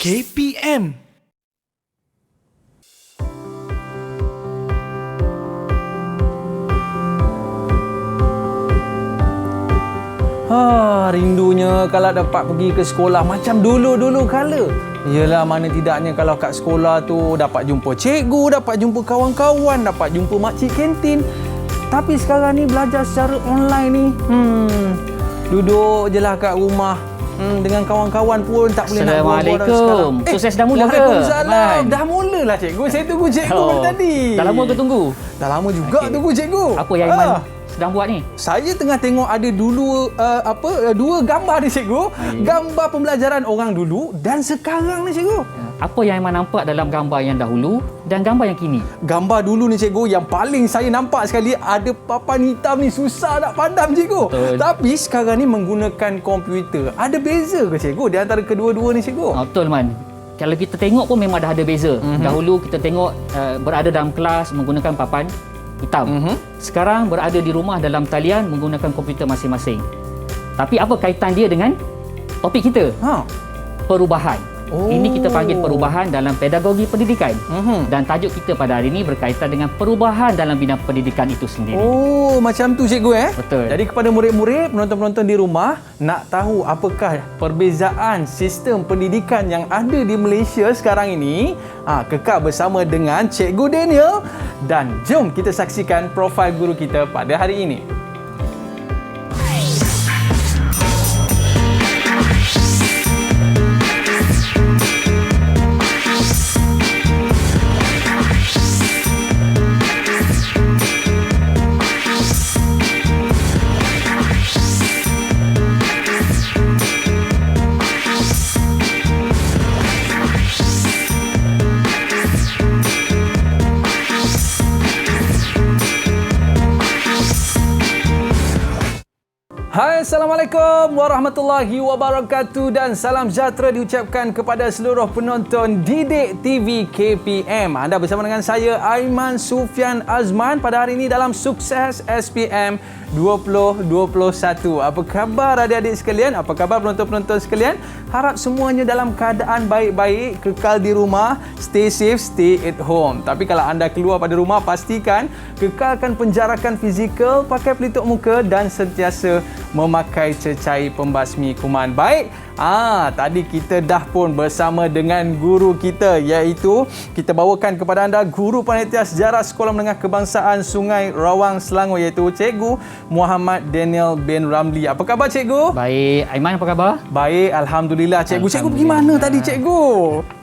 KPM. Rindunya kalau dapat pergi ke sekolah macam dulu-dulu kala. Yelah, mana tidaknya kalau kat sekolah tu dapat jumpa cikgu, dapat jumpa kawan-kawan, dapat jumpa makcik kantin. Tapi sekarang ni belajar secara online ni, duduk je lah kat rumah. Dengan kawan-kawan pun tak boleh nak buat Assalamualaikum. Sukses dah mula ke? Waalaikumsalam. Dah mulalah cikgu. Saya tunggu cikgu tadi. Dah lama ke tunggu? Dah lama juga tunggu cikgu. Apa yang Aiman sedang buat ni? Saya tengah tengok ada dulu dua gambar ni cikgu. Gambar pembelajaran orang dulu dan sekarang ni cikgu. Apa yang Aiman nampak dalam gambar yang dahulu dan gambar yang kini? Gambar dulu ni cikgu, yang paling saya nampak sekali ada papan hitam ni, susah nak padam cikgu. Betul. Tapi sekarang ni menggunakan komputer. Ada beza ke cikgu di antara kedua-dua ni cikgu? Betul Man. Kalau kita tengok pun memang dah ada beza. Dahulu kita tengok berada dalam kelas menggunakan papan hitam. Sekarang berada di rumah dalam talian menggunakan komputer masing-masing. Tapi apa kaitan dia dengan topik kita? Perubahan. Ini kita panggil perubahan dalam pedagogi pendidikan. Dan tajuk kita pada hari ini berkaitan dengan perubahan dalam bidang pendidikan itu sendiri. Oh, macam tu cikgu Betul. Jadi kepada murid-murid, penonton-penonton di rumah, nak tahu apakah perbezaan sistem pendidikan yang ada di Malaysia sekarang ini, kekal bersama dengan Cikgu Daniel dan jom kita saksikan profil guru kita pada hari ini. Hai, Assalamualaikum warahmatullahi wabarakatuh dan salam sejahtera diucapkan kepada seluruh penonton Didik TV KPM. Anda bersama dengan saya Aiman Sufian Azman pada hari ini dalam Sukses SPM 2021. Apa khabar adik-adik sekalian? Apa khabar penonton-penonton sekalian? Harap semuanya dalam keadaan baik-baik, kekal di rumah, stay safe, stay at home. Tapi kalau anda keluar pada rumah, pastikan kekalkan penjarakan fizikal, pakai pelitup muka dan sentiasa memakai cecair pembasmi kuman. Baik, tadi kita dah pun bersama dengan guru kita, iaitu kita bawakan kepada anda Guru Panitia Sejarah Sekolah Menengah Kebangsaan Sungai Rawang Selangor, iaitu Cikgu Muhammad Daniel bin Ramli. Apa khabar Cikgu? Baik, Aiman apa khabar? Baik, Alhamdulillah Cikgu. Cikgu pergi mana tadi Cikgu?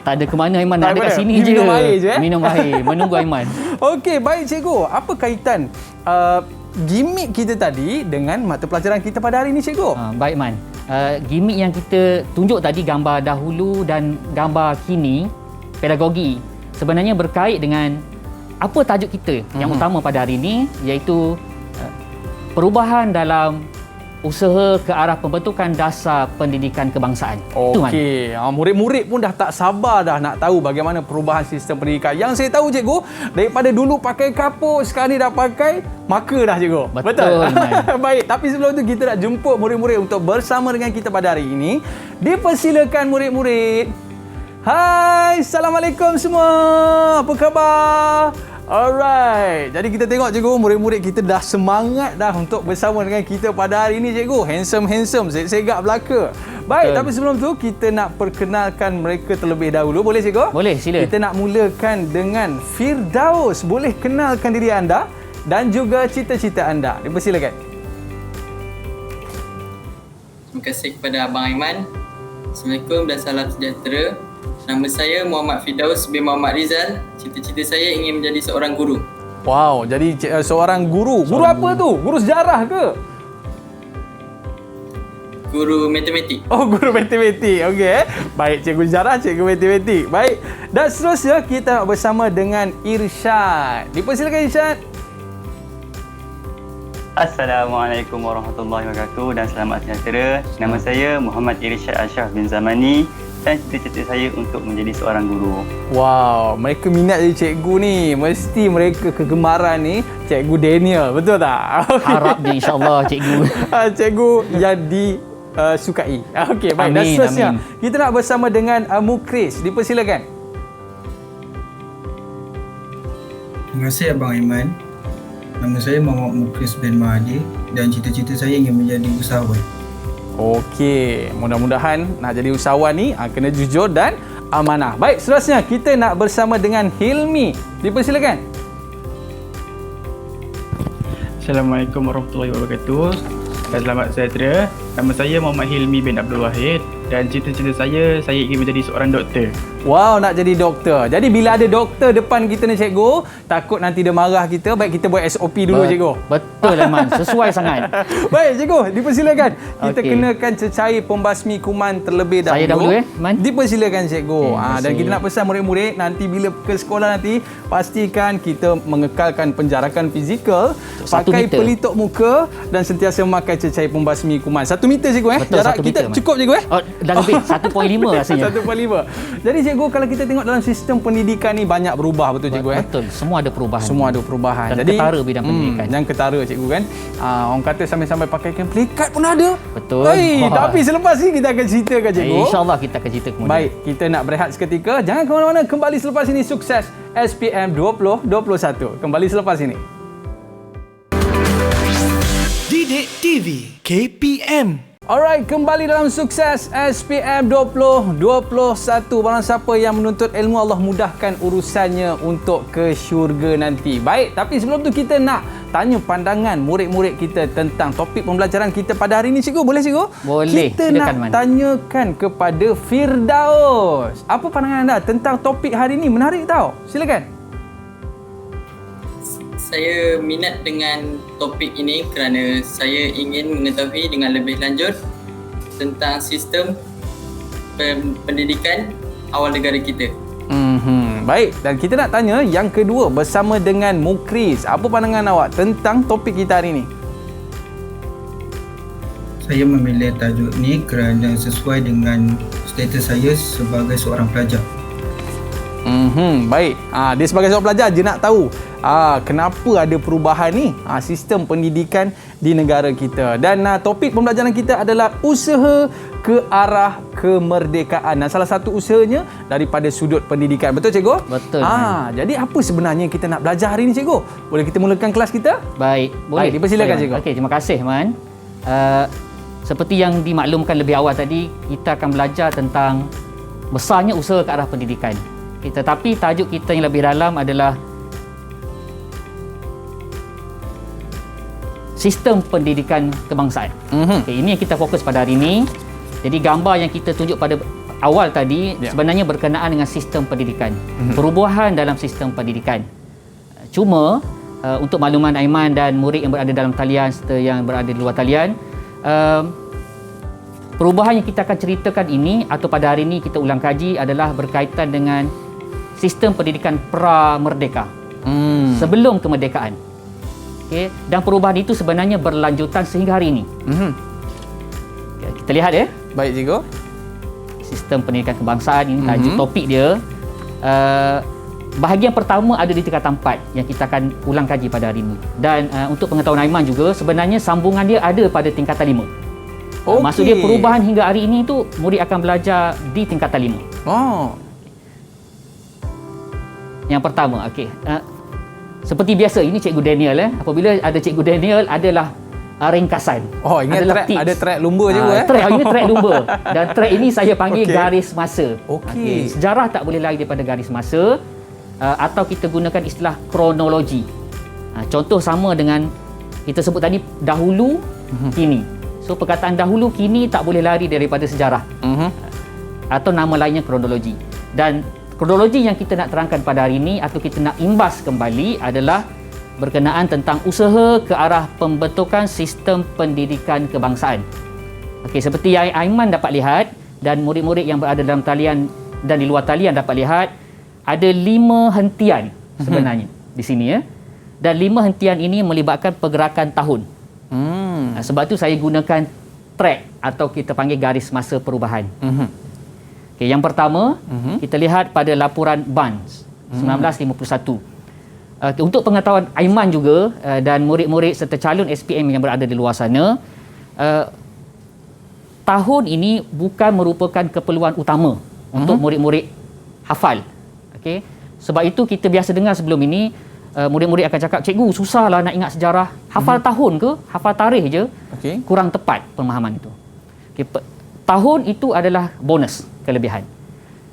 Tak ada ke mana Aiman, nak ada kat sini je. Minum air je Minum air, menunggu Aiman. Okey, baik Cikgu. Apa kaitan gimik kita tadi dengan mata pelajaran kita pada hari ini Cikgu? Baik Man. Gimik yang kita tunjuk tadi, gambar dahulu dan gambar kini, pedagogi, sebenarnya berkait dengan apa tajuk kita yang utama pada hari ini, iaitu perubahan dalam usaha ke arah pembentukan dasar pendidikan kebangsaan. Okey, murid-murid pun dah tak sabar dah nak tahu bagaimana perubahan sistem pendidikan. Yang saya tahu Cikgu, daripada dulu pakai kapur, sekarang ni dah pakai marker dah Cikgu. Betul. Baik, tapi sebelum tu kita nak jemput murid-murid untuk bersama dengan kita pada hari ini. Dipersilakan murid-murid. Hai, Assalamualaikum semua. Apa khabar? Alright, jadi kita tengok Cikgu, murid-murid kita dah semangat dah untuk bersama dengan kita pada hari ini Cikgu. Handsome, segak belaka. Baik, tapi sebelum tu kita nak perkenalkan mereka terlebih dahulu. Boleh Cikgu? Boleh, sila. Kita nak mulakan dengan Firdaus. Boleh kenalkan diri anda dan juga cita-cita anda. Dipersilakan. Terima kasih kepada Abang Aiman. Assalamualaikum dan salam sejahtera. Nama saya Muhammad Firdaus bin Muhammad Rizal. Cita-cita saya ingin menjadi seorang guru. Wow, jadi seorang guru. Guru apa tu? Guru sejarah ke? Guru matematik. Oh, guru matematik. Okey. Baik, cikgu sejarah, cikgu matematik. Baik. Dan seterusnya kita bersama dengan Irsyad. Dipersilakan Irsyad. Assalamualaikum warahmatullahi wabarakatuh dan selamat sejahtera. Nama saya Muhammad Irsyad Ashraf bin Zamani dan cita-cita saya untuk menjadi seorang guru. Wow, mereka minat jadi cikgu ni. Mesti mereka kegemaran ni Cikgu Daniel, betul tak? Harap dia insya-Allah cikgu. Cikgu yang sukai. Okey, baik. Dan Amin, seterusnya, amin. kita nak bersama dengan Mukris. Dipersilakan. Terima kasih Abang Aiman. Nama saya Muhammad Mukris bin Mahathir dan cita-cita saya ingin menjadi usahawan. Okey, mudah-mudahan nak jadi usahawan ni kena jujur dan amanah. Baik, seterusnya kita nak bersama dengan Hilmi. Dipersilakan. Assalamualaikum warahmatullahi wabarakatuh. Dan selamat sejahtera. Nama saya Muhammad Hilmi bin Abdul Wahid dan cita-cita saya ingin menjadi seorang doktor. Wow, nak jadi doktor. Jadi bila ada doktor depan kita ni cikgu, takut nanti dia marah kita. Baik, kita buat SOP dulu cikgu. Betul Aiman, sesuai sangat. Baik cikgu, dipersilakan. Kita Okey. kenakan cecair pembasmi kuman terlebih dahulu. Saya dahulu Man. Dipersilakan cikgu. Okey, terima Dan kasih. kita nak pesan murid-murid nanti bila ke sekolah nanti pastikan kita mengekalkan penjarakan fizikal, 1 pakai meter. pelitup muka dan sentiasa memakai cecair pembasmi kuman. 1 meter cikgu Betul, Jarak 1 kita meter, Man. cukup cikgu Oh, dah lebih 1.5 rasanya. 1.5. Jadi cikgu, kalau kita tengok dalam sistem pendidikan ni banyak berubah, betul cikgu Betul, semua ada perubahan. Semua ada perubahan. Dan ketara bidang pendidikan. Dan ketara cikgu kan. Orang kata sampai-sampai pakaikan pelikat pun ada. Betul. Hey, Wah. tapi selepas ni kita akan ceritakan cikgu. InsyaAllah kita akan cerita kemudian. Baik, kita nak berehat seketika. Jangan ke mana-mana. Kembali selepas ini. Sukses SPM 2021. Kembali selepas ini. Didik TV KPM. Alright, kembali dalam Sukses SPM 2021. Barang siapa yang menuntut ilmu, Allah mudahkan urusannya untuk ke syurga nanti. Baik, tapi sebelum tu kita nak tanya pandangan murid-murid kita tentang topik pembelajaran kita pada hari ini cikgu. Boleh cikgu? Boleh, Kita silakan, nak Man. tanyakan kepada Firdaus. Apa pandangan anda tentang topik hari ini? Menarik tau. Silakan. Saya minat dengan topik ini kerana saya ingin mengetahui dengan lebih lanjut tentang sistem pendidikan awal negara kita. Baik, dan kita nak tanya yang kedua bersama dengan Mukris. Apa pandangan awak tentang topik kita hari ini? Saya memilih tajuk ni kerana sesuai dengan status saya sebagai seorang pelajar. Baik. Dia sebagai seorang pelajar dia nak tahu kenapa ada perubahan ni sistem pendidikan di negara kita. Dan topik pembelajaran kita adalah usaha ke arah kemerdekaan. Dan salah satu usahanya daripada sudut pendidikan. Betul cikgu? Betul, Jadi apa sebenarnya kita nak belajar hari ni cikgu? Boleh kita mulakan kelas kita? Baik, boleh. Baik, dipersilakan, Boleh, cikgu. Man. Okey, terima kasih Man. Seperti yang dimaklumkan lebih awal tadi, kita akan belajar tentang besarnya usaha ke arah pendidikan. Tetapi tajuk kita yang lebih dalam adalah sistem pendidikan kebangsaan. Okey, ini yang kita fokus pada hari ini. Jadi gambar yang kita tunjuk pada awal tadi sebenarnya berkenaan dengan sistem pendidikan. Perubahan dalam sistem pendidikan. Cuma untuk makluman Aiman dan murid yang berada dalam talian serta yang berada di luar talian, perubahan yang kita akan ceritakan ini atau pada hari ini kita ulang kaji adalah berkaitan dengan sistem pendidikan pra-merdeka. Sebelum kemerdekaan. Okay. Dan perubahan itu sebenarnya berlanjutan sehingga hari ini. Okay, kita lihat ya. Baik cikgu. Sistem pendidikan kebangsaan ini tajuk topik dia. Bahagian pertama ada di tingkatan 4 yang kita akan ulang kaji pada hari ini. Dan untuk pengetahuan Aiman juga, sebenarnya sambungan dia ada pada tingkatan 5. Maksud dia perubahan hingga hari ini tu murid akan belajar di tingkatan 5. Oh. Yang pertama, okey. Seperti biasa, ini Cikgu Daniel. Apabila ada Cikgu Daniel, adalah ringkasan. Oh, ingat Adalah track, tips. ada track lumba cikgu Track, ini track lumba. Dan track ini saya panggil garis masa. Okey. Sejarah tak boleh lari daripada garis masa. Atau kita gunakan istilah kronologi. Contoh sama dengan kita sebut tadi dahulu, kini. So perkataan dahulu, kini tak boleh lari daripada sejarah. Atau nama lainnya kronologi. Dan kronologi yang kita nak terangkan pada hari ini atau kita nak imbas kembali adalah berkenaan tentang usaha ke arah pembentukan sistem pendidikan kebangsaan. Okey, seperti yang Aiman dapat lihat dan murid-murid yang berada dalam talian dan di luar talian dapat lihat, ada 5 hentian sebenarnya di sini ya. Dan 5 hentian ini melibatkan pergerakan tahun. Sebab tu saya gunakan track atau kita panggil garis masa perubahan. Okay, yang pertama, kita lihat pada laporan Barnes 1951. Untuk pengetahuan Aiman juga dan murid-murid serta calon SPM yang berada di luar sana, tahun ini bukan merupakan keperluan utama untuk murid-murid hafal. Okey. Sebab itu kita biasa dengar sebelum ini murid-murid akan cakap, cikgu susahlah nak ingat sejarah. Hafal tahun ke, hafal tarikh je. Okey. Kurang tepat pemahaman itu. Okay, tahun itu adalah bonus, kelebihan.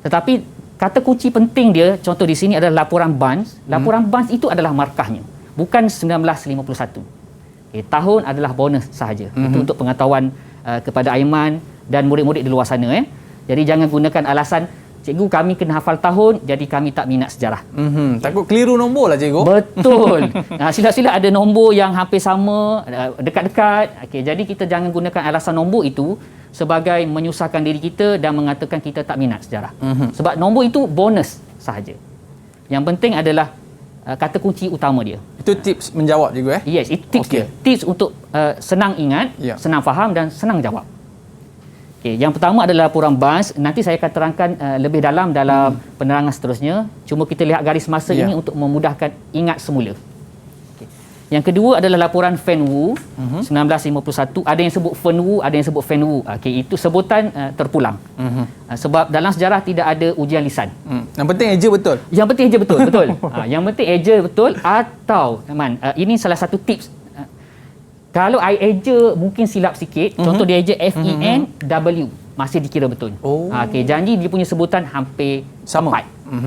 Tetapi kata kunci penting dia, contoh di sini adalah laporan BANS. Laporan BANS itu adalah markahnya, bukan 1951. Okay, tahun adalah bonus sahaja. Itu untuk pengetahuan kepada Aiman dan murid-murid di luar sana. Jadi jangan gunakan alasan, cikgu kami kena hafal tahun, jadi kami tak minat sejarah. Takut keliru nombor lah cikgu. Betul. Silap-silap ada nombor yang hampir sama, dekat-dekat. Okey, jadi kita jangan gunakan alasan nombor itu sebagai menyusahkan diri kita dan mengatakan kita tak minat sejarah. Sebab nombor itu bonus sahaja. Yang penting adalah kata kunci utama dia. Itu tips menjawab cikgu Yes, itu tips dia. Tips untuk senang ingat, senang faham dan senang jawab. Okay, yang pertama adalah laporan BANS. Nanti saya akan terangkan lebih dalam penerangan seterusnya. Cuma kita lihat garis masa ini untuk memudahkan ingat semula. Okay. Yang kedua adalah laporan FENWU 1951. Ada yang sebut FENWU, ada yang sebut FENWU. Okay, itu sebutan terpulang. Sebab dalam sejarah tidak ada ujian lisan. Yang penting eja betul. Yang penting eja betul, betul. Yang penting eja betul atau ini salah satu tips. Kalau I eja mungkin silap sikit, contoh dia eja FENW, masih dikira betul. Okey, janji dia punya sebutan hampir sama. Tepat.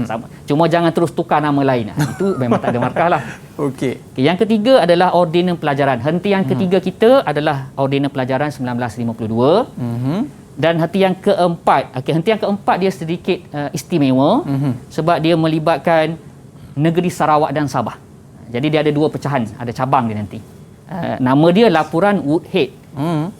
Sama. Cuma jangan terus tukar nama lain. Itu memang tak ada markah lah. Okey. Yang ketiga adalah ordinal pelajaran. Hentian ketiga kita adalah ordinal pelajaran 1952. Dan hentian keempat, hentian keempat dia sedikit istimewa sebab dia melibatkan negeri Sarawak dan Sabah. Jadi dia ada dua pecahan, ada cabang dia nanti. Nama dia laporan Woodhead,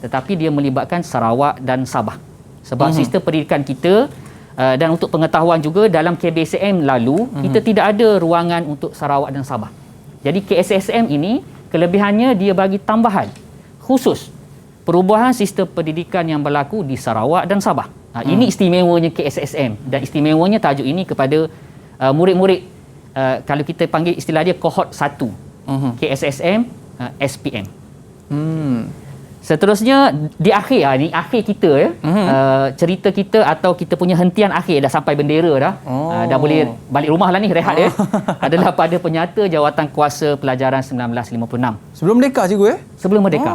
tetapi dia melibatkan Sarawak dan Sabah. Sebab sistem pendidikan kita dan untuk pengetahuan juga dalam KBSM lalu kita tidak ada ruangan untuk Sarawak dan Sabah. Jadi KSSM ini kelebihannya dia bagi tambahan khusus perubahan sistem pendidikan yang berlaku di Sarawak dan Sabah. Ini istimewanya KSSM dan istimewanya tajuk ini kepada murid-murid kalau kita panggil istilah dia kohort 1 KSSM SPM. Seterusnya di akhir ni akhir kita cerita kita atau kita punya hentian akhir dah sampai bendera dah. Dah boleh balik rumah lah ni rehat adalah pada penyata jawatan kuasa pelajaran 1956. Sebelum merdeka cikgu Sebelum merdeka.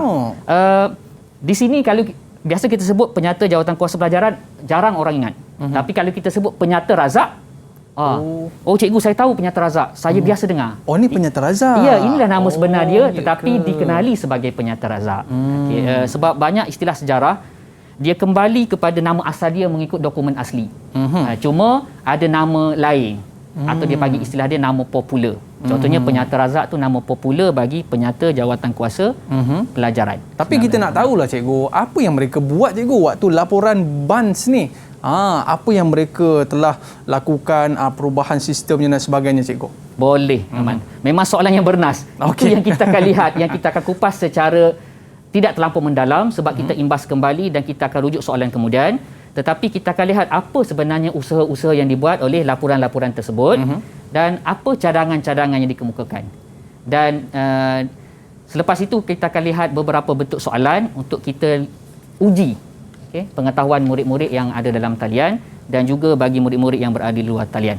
Di sini kalau biasa kita sebut penyata jawatan kuasa pelajaran jarang orang ingat. Tapi kalau kita sebut penyata razak, cikgu saya tahu penyata razak. Saya biasa dengar. Ni penyata razak. Ya, inilah nama sebenar dia tetapi dikenali sebagai penyata razak. Sebab banyak istilah sejarah dia kembali kepada nama asal dia mengikut dokumen asli. Cuma ada nama lain atau dia panggil istilah dia nama popular. Contohnya penyata razak tu nama popular bagi penyata jawatan kuasa pelajaran. Tapi kita nak tahulah cikgu, apa yang mereka buat cikgu waktu laporan BANS ni? Apa yang mereka telah lakukan, perubahan sistemnya dan sebagainya cikgu? Boleh, Aman. Memang soalan yang bernas. Itu yang kita akan lihat, yang kita akan kupas secara tidak terlampau mendalam sebab kita imbas kembali dan kita akan rujuk soalan kemudian. Tetapi kita akan lihat apa sebenarnya usaha-usaha yang dibuat oleh laporan-laporan tersebut dan apa cadangan-cadangan yang dikemukakan. Dan selepas itu kita akan lihat beberapa bentuk soalan untuk kita uji pengetahuan murid-murid yang ada dalam talian dan juga bagi murid-murid yang berada di luar talian.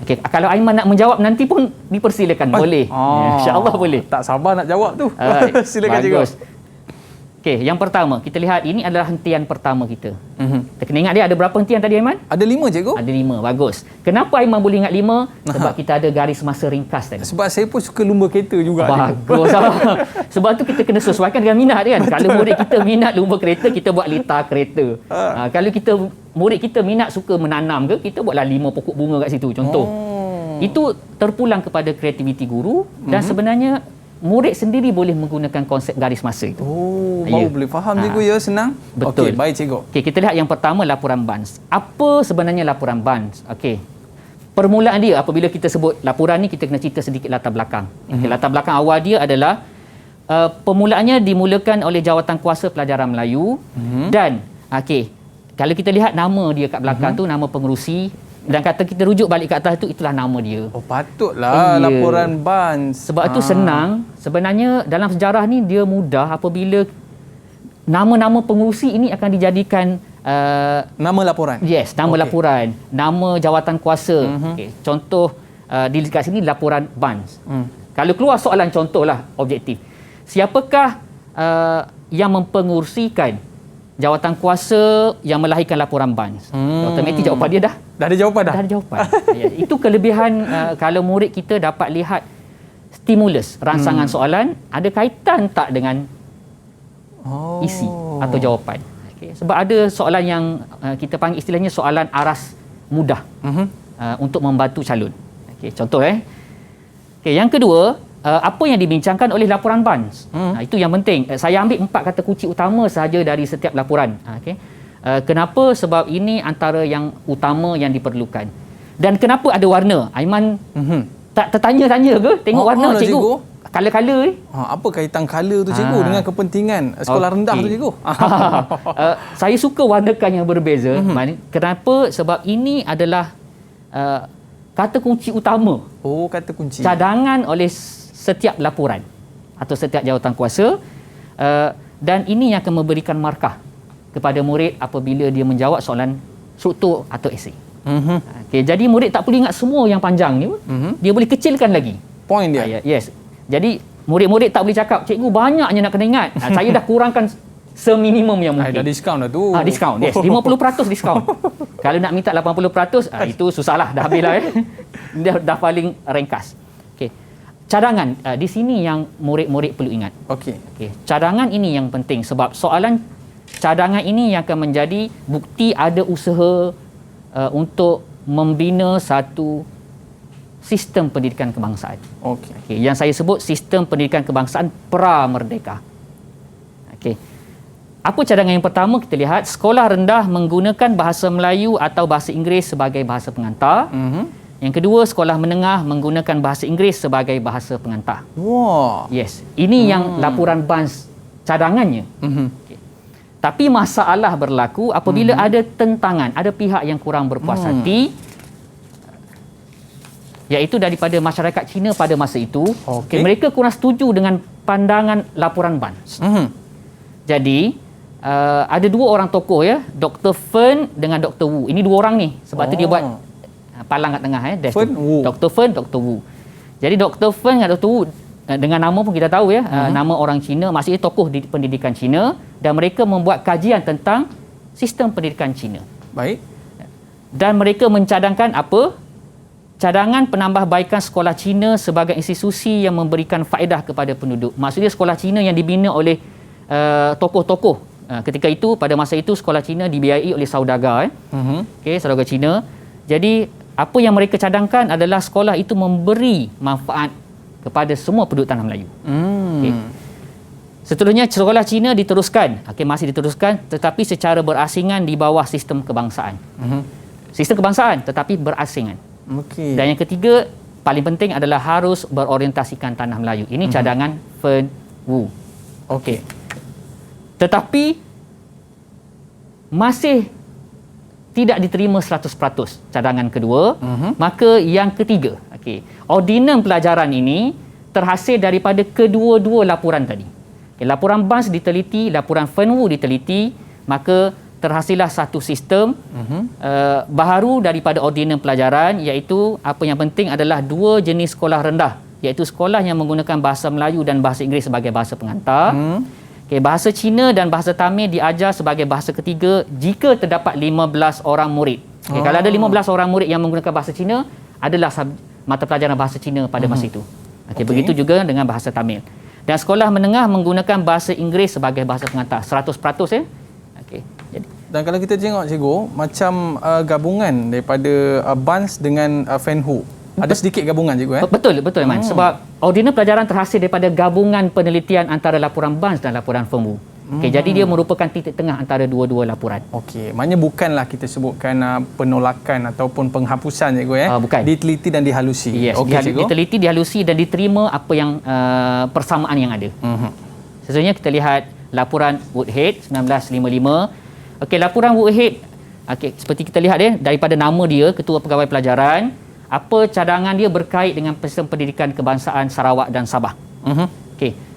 Kalau Aiman nak menjawab nanti pun dipersilakan. Boleh. InsyaAllah boleh. Tak sabar nak jawab tu. Silakan cikgu. Okey, yang pertama, kita lihat ini adalah hentian pertama kita. Kita kena ingat dia ada berapa hentian tadi Aiman? Ada 5 cikgu. Ada 5, bagus. Kenapa Aiman boleh ingat 5? Sebab kita ada garis masa ringkas tadi. Sebab saya pun suka lumba kereta juga. Bagus. Sebab tu kita kena sesuaikan dengan minat kan. Kalau murid kita minat lumba kereta, kita buat litar kereta. Kalau murid kita minat suka menanam ke, kita buatlah 5 pokok bunga kat situ contoh. Itu terpulang kepada kreativiti guru dan sebenarnya murid sendiri boleh menggunakan konsep garis masa itu. Baru boleh faham cikgu ya, senang. Betul. Okey, baik cikgu. Okey, kita lihat yang pertama laporan BANS. Apa sebenarnya laporan BANS? Okey. Permulaan dia apabila kita sebut laporan ni kita kena cerita sedikit latar belakang. Latar belakang awal dia adalah permulaannya dimulakan oleh Jawatan Kuasa Pelajaran Melayu dan kalau kita lihat nama dia kat belakang tu nama pengerusi dan kata kita rujuk balik ke atas tu itulah nama dia. Patutlah laporan BANS. Sebab itu senang. Sebenarnya dalam sejarah ni dia mudah apabila nama-nama pengurusi ini akan dijadikan Nama laporan. nama laporan, nama jawatan kuasa. Okey, contoh di dekat sini laporan BANS. Kalau keluar soalan contohlah objektif. Siapakah yang mempengurusikan jawatan kuasa yang melahirkan laporan BANS? Automatik jawapan dia dah Dah ada jawapan dah? ada jawapan. Ya, itu kelebihan kalau murid kita dapat lihat stimulus rangsangan soalan ada kaitan tak dengan isi atau jawapan. Okay. Sebab ada soalan yang kita panggil istilahnya soalan aras mudah untuk membantu calon. Okay, contoh Okay, yang kedua, apa yang dibincangkan oleh laporan BANS. Itu yang penting. Saya ambil 4 kata kunci utama sahaja dari setiap laporan. Okay. Kenapa? Sebab ini antara yang utama yang diperlukan. Dan kenapa ada warna? Aiman tak tertanya-tanya ke? Tengok warna lah, cikgu. Color-color apa kaitan color tu cikgu dengan kepentingan sekolah rendah tu cikgu? Saya suka warnakan yang berbeza. Kenapa? Sebab ini adalah kata kunci utama. Oh, kata kunci. Cadangan oleh setiap laporan atau setiap jawatan kuasa, dan ini yang akan memberikan markah kepada murid apabila dia menjawab soalan struktur atau esei. Okay, jadi murid tak perlu ingat semua yang panjang ni. Dia boleh kecilkan lagi Point dia. yes. Jadi murid-murid tak boleh cakap, cikgu banyaknya nak kena ingat. Saya dah kurangkan seminimum yang mungkin. Dah diskaun dah tu. Diskaun, yes. 50% diskaun. Kalau nak minta 80%, itu susahlah, dah habis lah. Dah paling ringkas. Okay. Cadangan, di sini yang murid-murid perlu ingat. Okey. Okay. Cadangan ini yang penting sebab soalan cadangan ini yang akan menjadi bukti ada usaha untuk membina satu sistem pendidikan kebangsaan. Okey. Okay. Yang saya sebut sistem pendidikan kebangsaan pra-merdeka. Okey. Apa cadangan yang pertama kita lihat, sekolah rendah menggunakan bahasa Melayu atau bahasa Inggeris sebagai bahasa pengantar. Yang kedua, sekolah menengah menggunakan bahasa Inggeris sebagai bahasa pengantar. Wah. Yes. Ini yang laporan BANS cadangannya. Okay. Tapi masalah berlaku apabila ada tentangan, ada pihak yang kurang berpuas hati, iaitu daripada masyarakat Cina pada masa itu. Okay, mereka kurang setuju dengan pandangan laporan BANS. Jadi, ada 2 orang tokoh Dr. Fen dengan Dr. Wu. Ini 2 orang ni. Sebab tu dia buat palang kat tengah. Fen, Wu. Dr. Fen, Dr. Wu. Jadi Dr. Fen dan Dr. Wu, dengan nama pun kita tahu nama orang Cina, maksudnya tokoh di pendidikan Cina, dan mereka membuat kajian tentang sistem pendidikan Cina. Baik. Dan mereka mencadangkan apa? Cadangan penambahbaikan sekolah Cina sebagai institusi yang memberikan faedah kepada penduduk. Maksudnya sekolah Cina yang dibina oleh tokoh-tokoh. Ketika itu, pada masa itu, sekolah Cina dibiayai oleh saudagar. Okay, saudagar Cina. Jadi, apa yang mereka cadangkan adalah sekolah itu memberi manfaat kepada semua penduduk tanah Melayu. Okay. Seterusnya, sekolah Cina diteruskan. Okay, masih diteruskan, tetapi secara berasingan di bawah sistem kebangsaan. Sistem kebangsaan, tetapi berasingan. Okey. Dan yang ketiga, paling penting adalah harus berorientasikan tanah Melayu. Ini cadangan Fen Wu. Okey. Tetapi masih tidak diterima 100% cadangan kedua. Maka yang ketiga, ordinans pelajaran ini terhasil daripada kedua-dua laporan tadi. Laporan BANS diteliti, laporan Fen Wu diteliti, maka terhasillah satu sistem baharu daripada ordinans pelajaran, iaitu apa yang penting adalah 2 jenis sekolah rendah, iaitu sekolah yang menggunakan bahasa Melayu dan bahasa Inggeris sebagai bahasa pengantar. Bahasa Cina dan bahasa Tamil diajar sebagai bahasa ketiga jika terdapat 15 orang murid. Kalau ada 15 orang murid yang menggunakan bahasa Cina, adalah mata pelajaran bahasa Cina pada masa itu. Begitu juga dengan bahasa Tamil. Dan sekolah menengah menggunakan bahasa Inggeris sebagai bahasa pengantar 100%. Jadi, dan kalau kita tengok cikgu, macam gabungan daripada BANS dengan Fen Wu. Ada sedikit gabungan cikgu Betul Man. Sebab ordinans pelajaran terhasil daripada gabungan penelitian antara laporan BANS dan laporan Fen Wu. Jadi dia merupakan titik tengah antara dua-dua laporan. Maknanya bukanlah kita sebutkan penolakan ataupun penghapusan cikgu bukan. Diteliti dan dihalusi. Yes, diteliti, dihalusi dan diterima apa yang persamaan yang ada. Seterusnya kita lihat laporan Woodhead 1955. Laporan Woodhead, seperti kita lihat daripada nama dia, Ketua Pegawai Pelajaran, apa cadangan dia berkait dengan sistem pendidikan kebangsaan Sarawak dan Sabah.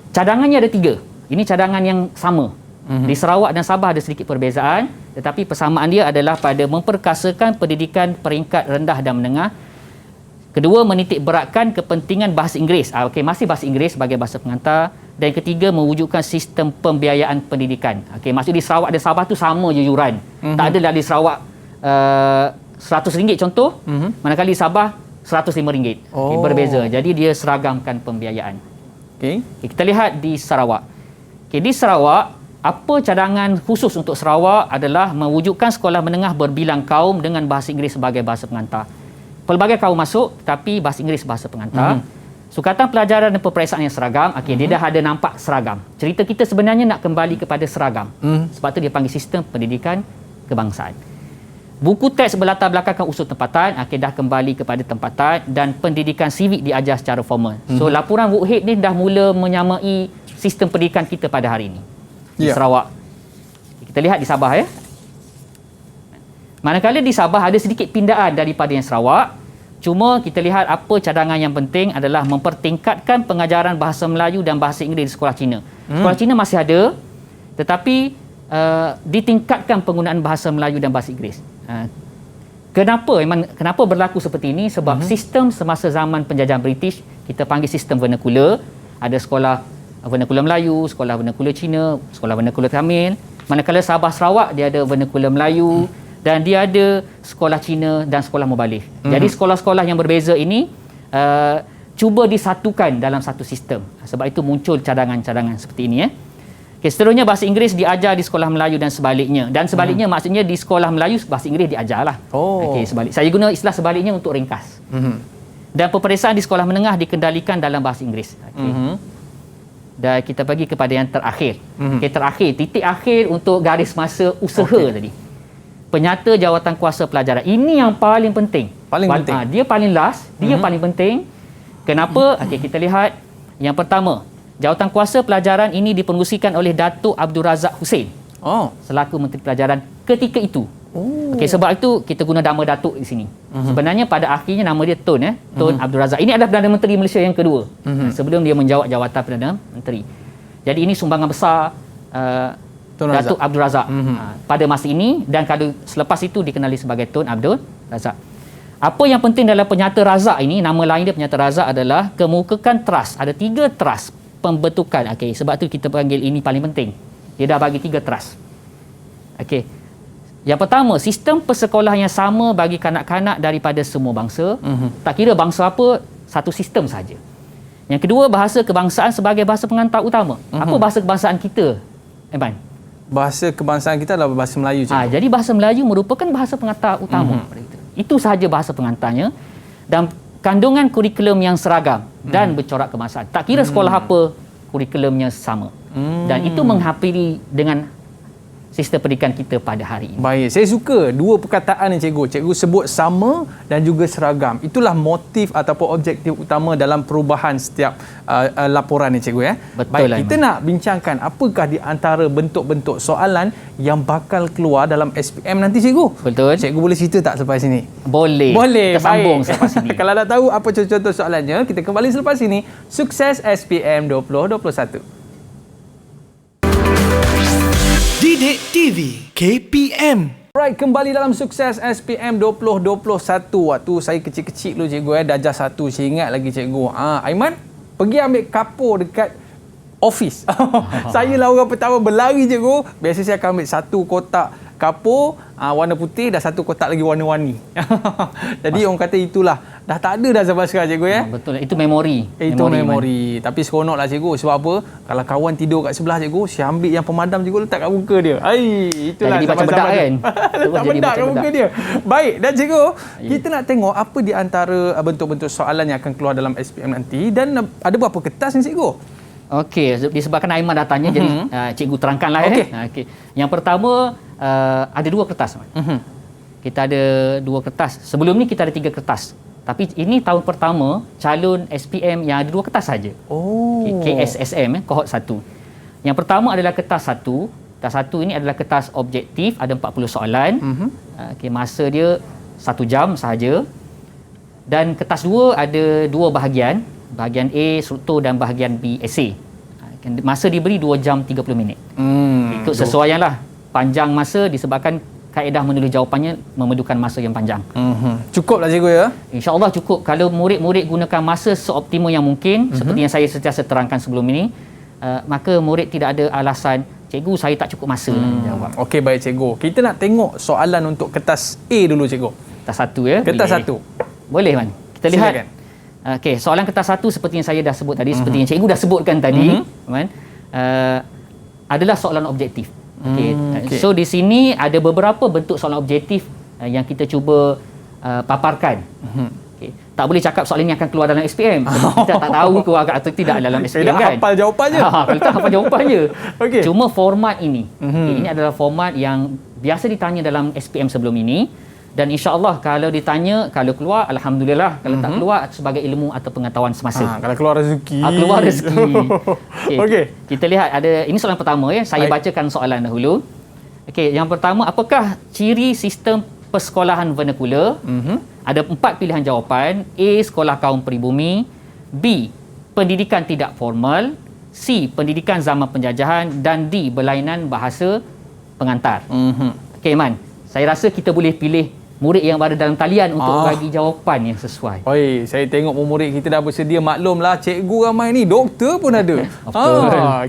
Cadangannya ada 3. Ini cadangan yang sama. Di Sarawak dan Sabah ada sedikit perbezaan, tetapi persamaan dia adalah pada memperkasakan pendidikan peringkat rendah dan menengah. Kedua, menitik beratkan kepentingan bahasa Inggeris. Okey, masih bahasa Inggeris sebagai bahasa pengantar. Dan ketiga, mewujudkan sistem pembiayaan pendidikan. Okey, maksud di Sarawak dan Sabah tu sama je yuran. Tak adalah di Sarawak RM100 contoh, manakala di Sabah RM105. Okay, berbeza. Jadi dia seragamkan pembiayaan. Okey. Okay, kita lihat di Sarawak. Okay, di Sarawak, apa cadangan khusus untuk Sarawak adalah mewujudkan sekolah menengah berbilang kaum dengan bahasa Inggeris sebagai bahasa pengantar. Pelbagai kaum masuk, tapi bahasa Inggeris bahasa pengantar. Sukatan pelajaran dan peperiksaan yang seragam. Okey, dia dah ada nampak seragam. Cerita kita sebenarnya nak kembali kepada seragam. Sebab tu dia panggil sistem pendidikan kebangsaan. Buku teks berlatar belakangkan usul tempatan, dah kembali kepada tempatan, dan pendidikan sivik diajar secara formal. So laporan Woodhead ni dah mula menyamai sistem pendidikan kita pada hari ini di Sarawak. Kita lihat di Sabah ya. Manakala di Sabah ada sedikit pindaan daripada yang Sarawak. Cuma kita lihat apa cadangan yang penting adalah mempertingkatkan pengajaran bahasa Melayu dan bahasa Inggeris di sekolah Cina. Sekolah Cina masih ada, tetapi ditingkatkan penggunaan bahasa Melayu dan bahasa Inggeris. Kenapa berlaku seperti ini? Sebab sistem semasa zaman penjajahan British, kita panggil sistem vernacular. Ada sekolah vernacular Melayu, sekolah vernacular Cina, sekolah vernacular Tamil. Manakala Sabah Sarawak, dia ada vernacular Melayu, dan dia ada sekolah Cina dan sekolah Mubalik. Jadi sekolah-sekolah yang berbeza ini cuba disatukan dalam satu sistem. Sebab itu muncul cadangan-cadangan seperti ini ya. Okay, seterusnya bahasa Inggeris diajar di sekolah Melayu dan sebaliknya. Dan sebaliknya maksudnya di sekolah Melayu bahasa Inggeris diajarlah. Okey, sebalik. Saya guna istilah sebaliknya untuk ringkas. Dan peperiksaan di sekolah menengah dikendalikan dalam bahasa Inggeris. Dan kita pergi kepada yang terakhir. Okay, terakhir, titik akhir untuk garis masa usaha tadi. Penyata jawatan kuasa pelajaran. Ini yang paling penting. Dia paling last, dia paling penting. Kenapa? Okey, kita lihat. Yang pertama, jawatan kuasa pelajaran ini dipengerusikan oleh Datuk Abdul Razak Hussein selaku Menteri Pelajaran ketika itu. Okey, sebab itu kita guna nama Datuk di sini. Sebenarnya pada akhirnya nama dia Tun Tun Abdul Razak. Ini adalah Perdana Menteri Malaysia yang kedua. Sebelum dia menjawat jawatan Perdana Menteri. Jadi ini sumbangan besar Datuk Abdul Razak pada masa ini, dan kalau selepas itu dikenali sebagai Tun Abdul Razak. Apa yang penting dalam penyata Razak ini, nama lain dia penyata Razak adalah kemukakan trust. Ada 3 trust pembentukan. Okey, sebab tu kita panggil ini paling penting. Dia dah bagi 3 trust. Okey. Yang pertama, sistem persekolahan yang sama bagi kanak-kanak daripada semua bangsa. Tak kira bangsa apa, satu sistem saja. Yang kedua, bahasa kebangsaan sebagai bahasa pengantar utama. Apa bahasa kebangsaan kita, Eman? Bahasa kebangsaan kita adalah bahasa Melayu. Jadi bahasa Melayu merupakan bahasa pengantar utama. Itu sahaja bahasa pengantarnya. Dan kandungan kurikulum yang seragam dan bercorak kebangsaan. Tak kira sekolah apa, kurikulumnya sama. Dan itu menghampiri dengan sistem pendidikan kita pada hari ini. Baik, saya suka 2 perkataan yang cikgu sebut sama dan juga seragam. Itulah motif ataupun objektif utama dalam perubahan setiap laporan ni cikgu ya. Betul. Baik, kita nak bincangkan apakah di antara bentuk-bentuk soalan yang bakal keluar dalam SPM nanti cikgu. Betul. Cikgu boleh cerita tak selepas ini? Boleh. Boleh. Kita sambung selepas ini. Kalau nak tahu apa contoh-contoh soalannya, kita kembali selepas ini. Sukses SPM 2021. Didik TV KPM. Alright, kembali dalam Sukses SPM 2021. Waktu saya kecil-kecil dulu cikgu darjah 1, saya ingat lagi cikgu. Aiman pergi ambil kapur dekat office. Saya lah orang pertama berlari cikgu. Biasa saya akan ambil 1 kotak kapur warna putih dan 1 kotak lagi warna-warni. Jadi orang kata itulah dah tak ada dah zaman sekarang cikgu ya. Betul, itu memori. Itu memori. Tapi seronoklah cikgu. Sebab apa? Kalau kawan tidur kat sebelah cikgu, saya ambil yang pemadam cikgu letak kat muka dia. Itulah jadi macam bedak kan. Tak bedak kat muka dia. Baik, dan cikgu, kita nak tengok apa di antara bentuk-bentuk soalan yang akan keluar dalam SPM nanti, dan ada berapa kertas ni cikgu? Okey, disebabkan Aiman dah tanya, jadi cikgu terangkanlah ya. Okey. Yang pertama, ada 2 kertas. Kita ada 2 kertas. Sebelum ni kita ada 3 kertas. Tapi ini tahun pertama calon SPM yang ada 2 kertas saja. KSSM, kohort 1. Yang pertama adalah kertas 1. Kertas 1 ini adalah kertas objektif, ada 40 soalan. Masa dia 1 jam sahaja. Dan kertas 2 ada 2 bahagian. Bahagian A struktur dan bahagian B esei. Masa diberi 2 jam 30 minit. Ikut sesuaian lah. Panjang masa disebabkan kaedah menulis jawapannya memerlukan masa yang panjang. Cukup lah cikgu ya? InsyaAllah cukup. Kalau murid-murid gunakan masa seoptimal yang mungkin, seperti yang saya sentiasa terangkan sebelum ini, maka murid tidak ada alasan, cikgu saya tak cukup masa nak jawab. Okey, baik cikgu. Kita nak tengok soalan untuk kertas A dulu cikgu. Kertas satu ya. Kertas Boleh. satu. Boleh Man. Kita lihat. Silakan. Okey, soalan kertas satu seperti yang saya dah sebut tadi, seperti yang cikgu dah sebutkan tadi, Man, adalah soalan objektif. Okey. okey. So di sini ada beberapa bentuk soalan objektif yang kita cuba paparkan. Okay. Tak boleh cakap soalan ini akan keluar dalam SPM. Sebab kita tak tahu keluar atau tidak dalam SPM Tidak kan. hafal jawapannya. Kalau tak hafal jawapannya. Okey. Cuma format ini. Okay, ini adalah format yang biasa ditanya dalam SPM sebelum ini. Dan insya-Allah kalau ditanya, kalau keluar alhamdulillah, kalau tak keluar sebagai ilmu atau pengetahuan semasa. Kalau keluar rezeki. Keluar rezeki. Okey. Kita lihat ada ini soalan pertama ya. Saya bacakan soalan dahulu. Okey, yang pertama, apakah ciri sistem persekolahan vernakular? Ada 4 pilihan jawapan. A. Sekolah kaum peribumi. B. Pendidikan tidak formal. C. Pendidikan zaman penjajahan. Dan D. Berlainan bahasa pengantar. Okey Man, saya rasa kita boleh pilih murid yang berada dalam talian untuk bagi jawapan yang sesuai. Oi, saya tengok murid kita dah bersedia, maklumlah cikgu ramai ni, doktor pun ada.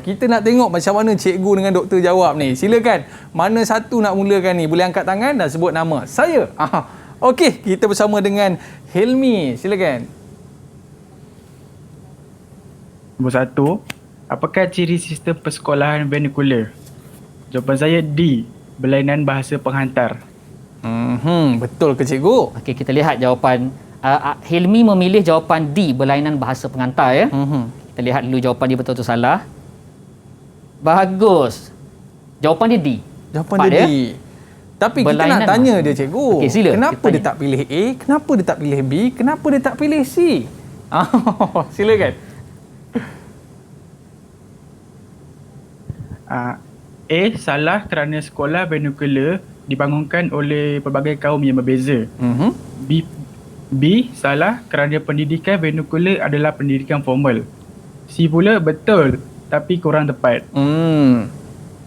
Kita nak tengok macam mana cikgu dengan doktor jawab ni. Silakan. Mana satu nak mulakan ni? Boleh angkat tangan dan sebut nama. Saya. Okey, kita bersama dengan Hilmi. Silakan. Nombor 1, apakah ciri sistem persekolahan vernakular? Jawapan saya D. Berlainan bahasa penghantar. Betul ke cikgu? Okey, kita lihat jawapan. Hilmi memilih jawapan D. Berlainan bahasa pengantar ya. Kita lihat dulu jawapan dia betul atau salah. Bagus. Jawapan dia D. Jawapan Tepat dia D. Tapi kita Berlainan nak tanya bahasa. dia cikgu. Okey, sila. Kenapa Kita dia tanya. tak pilih A? Kenapa dia tak pilih B? Kenapa dia tak pilih C? Silakan. A. Salah kerana sekolah vernakular dibangunkan oleh pelbagai kaum yang berbeza. B. Salah kerana pendidikan vernakular adalah pendidikan formal. C pula betul tapi kurang tepat.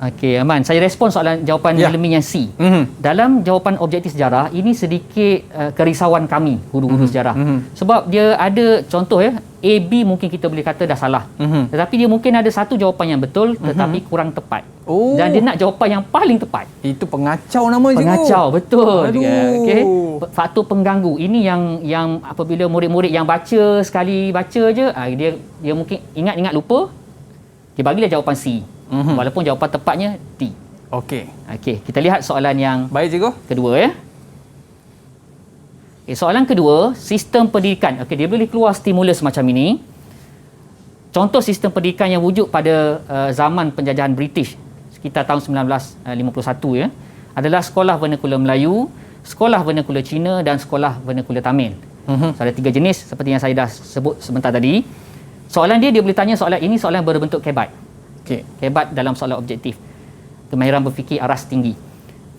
Okey, Aman. Saya respon soalan jawapan Hilmi yang C. Dalam jawapan objektif sejarah, ini sedikit kerisauan kami, guru-guru sejarah. Sebab dia ada contoh ya, A, B mungkin kita boleh kata dah salah. Tetapi dia mungkin ada satu jawapan yang betul tetapi kurang tepat. Dan dia nak jawapan yang paling tepat. Itu pengacau nama cikgu. Pengacau, betul. Aduh. Okey. Faktor pengganggu. Ini yang apabila murid-murid yang baca sekali baca je, dia mungkin ingat lupa. Dia bagilah jawapan C. Walaupun jawapan tepatnya D. Okey. Okey, kita lihat soalan yang Baik cikgu. kedua ya. Okay, soalan kedua, sistem pendidikan. Okey, dia boleh keluar stimulus macam ini. Contoh sistem pendidikan yang wujud pada zaman penjajahan British sekitar tahun 1951 ya, adalah sekolah vernakular Melayu, sekolah vernakular Cina dan sekolah vernakular Tamil. So, ada 3 jenis seperti yang saya dah sebut sebentar tadi. Soalan dia boleh tanya soalan ini, soalan berbentuk kebat. Okey. Kebat dalam soalan objektif. Kemahiran berfikir aras tinggi.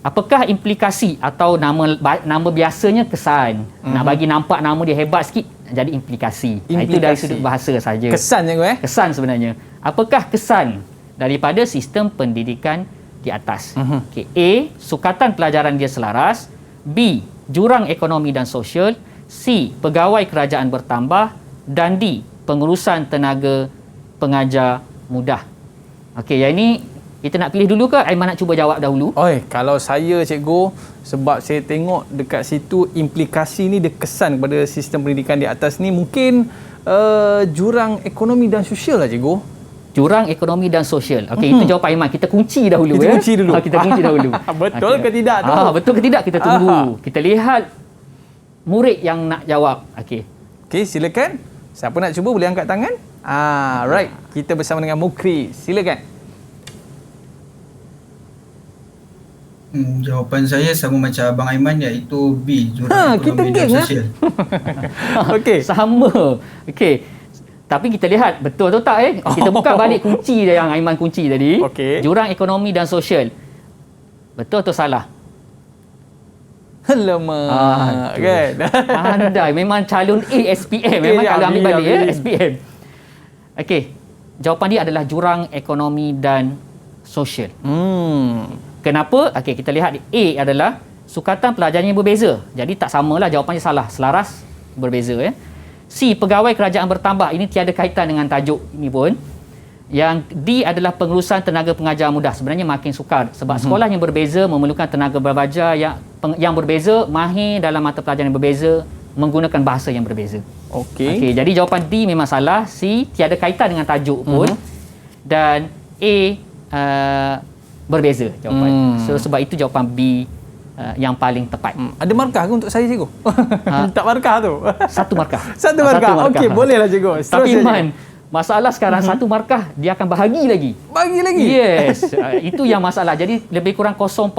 Apakah implikasi atau nama biasanya kesan. Nak bagi nampak nama dia hebat sikit, jadi implikasi. Itu dari sudut bahasa saja. Kesan cikgu Kesan sebenarnya. Apakah kesan daripada sistem pendidikan di atas? Okay. A. Sukatan pelajaran dia selaras. B. Jurang ekonomi dan sosial. C. Pegawai kerajaan bertambah. Dan D. Pengurusan tenaga pengajar mudah. Okey, yang ini kita nak pilih dulu ke Aiman nak cuba jawab dahulu? Kalau saya cikgu, sebab saya tengok dekat situ implikasi ni dia kesan kepada sistem pendidikan di atas ni mungkin jurang ekonomi dan sosial lah cikgu. Jurang ekonomi dan sosial. Okey, itu jawapan Aiman. Kita kunci dahulu. Kita kunci dulu. Kita kunci dahulu. Betul ke tidak tu? Betul ke tidak kita tunggu. Kita lihat murid yang nak jawab. Okey. Okey, silakan. Siapa nak cuba boleh angkat tangan? Right. Kita bersama dengan Mukri. Silakan. Jawapan saya sama macam Abang Aiman, iaitu B, jurang ekonomi dan sosial. Okey. Sama. Okey. Tapi kita lihat betul atau tak Kita buka balik kunci yang Aiman kunci tadi. Okey. Jurang ekonomi dan sosial. Betul atau salah? Alamak. Kan? Pandai. Memang calon A SPM. Memang kalau ambil balik SPM. Okey. Jawapan dia adalah jurang ekonomi dan sosial. Kenapa? Okey, kita lihat A adalah sukatan pelajarnya berbeza. Jadi tak samalah, jawapannya salah. Selaras, berbeza. C, pegawai kerajaan bertambah. Ini tiada kaitan dengan tajuk ini pun. Yang D adalah pengurusan tenaga pengajar mudah. Sebenarnya makin sukar sebab sekolah yang berbeza memerlukan tenaga belajar yang berbeza, mahir dalam mata pelajaran yang berbeza, menggunakan bahasa yang berbeza. Okey, jadi jawapan D memang salah. C, tiada kaitan dengan tajuk pun. Dan A, berbeza jawapan. So sebab itu jawapan B yang paling tepat. Ada markah ke untuk saya, cikgu? Tak markah tu. Satu markah. Satu markah. Okey, bolehlah, cikgu. Tapi Iman, masalah sekarang satu markah dia akan bahagi lagi. Bagi lagi? Yes. Itu yang masalah. Jadi lebih kurang 0.7%